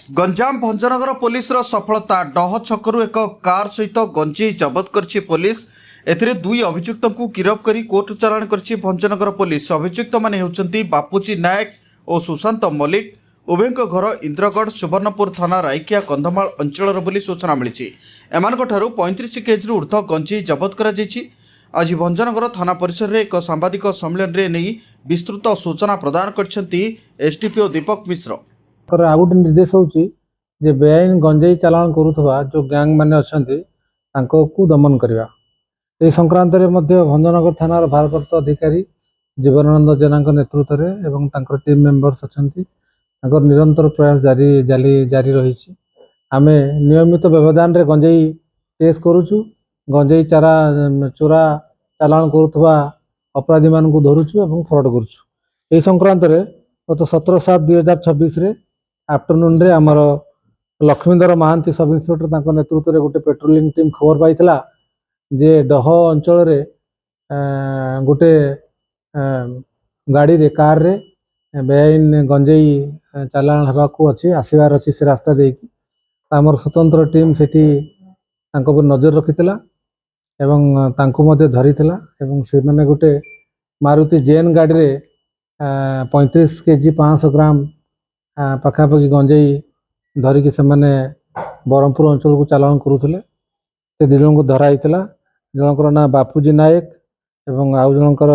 Ganjam Bhanjanagar police सफलता डह छकरू एक car सहित गंजेई जबत करछि पुलिस। एथिरे दुई अभियुक्त को गिरफ करी कोर्ट चालाण करछि भंजनगर पुलिस। अभियुक्त माने हेउचंती बापूजी नायक और सुशांत मल्लिक। उभयଙ୍କ घर इंद्रगढ़ सुवर्णपुर थाना राइकिया कंधमाल अंचल बोली सूचना मिली। एमानक ठारू 35 केजी ऊर्ध्व गंजेई जबत करा जायछि। आज भंजनगर थाना परिसर में एक सांबादिक सम्मेलन में नहीं विस्तृत सूचना प्रदान करछंती एसडीपीओ दीपक मिश्र। आ गोटे निर्देश होची जे बेआईन गंजेई चालान करुवा जो गैंग माने अछंती तांको को दमन करवा। ए संक्रांत रे मध्य भंजनगर थानार भारप्राप्त अधिकारी जीवनानंद जेना नेतृत्व में एवं तांकर टीम मेंबर्स अछंती तांकर निरंतर प्रयास जारी रही। आमे नियमित व्यवधान रे गंजेई केस करूछु। गंजेई चारा चोरा चालान करुवा अपराधी मान को धरुछु एवं फ्रॉड करुछु। ए संक्रांत रे गत 17/7/2026 रे आफ्टरनून रे आमर लक्ष्मीधर महांती सब इन्स्पेक्टर तांको नेतृत्व रे गोटे पेट्रोलिंग टीम खबर पाइथिला जे डह अंचल रे गोटे गाड़ी रे कार रे बेआईन गंजेई चालान हवा को अच्छी आसबार अच्छी से रास्ता देकी आमर स्वतंत्र टीम सेठी तांको पर नजर रखिथिला एवं तांको मध्य धरिथिला एवं से माने गोटे मारुति जेन गाड़ी रे 35 केजी 500 ग्राम पाखापाखि गंजेई धरिकी से माने ब्रह्मपुर अंचल को चालान करुले। से दु जन को धराई जनकर ना बापूजी नायक एवं आउ जनकर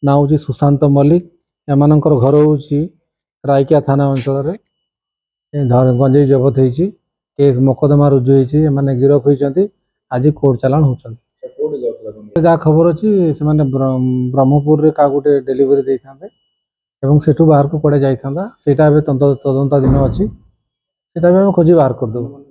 ना हूँ सुशांत मल्लिक। एमानकर घर हूँ राइकिया थाना अंचल गंजेई जबत होती केस मोकदमा रुजु होती एमाने गिरफ होती आज कोर्ट चालान होती। जहाँ खबर अच्छी से ब्रह्मपुर रे का गोटे डेलीवरी दे था एवं सेठू बाहर को पड़े जाइथा सेटा तदंताधीन अच्छी सेटा खोजी बाहर करदेबू।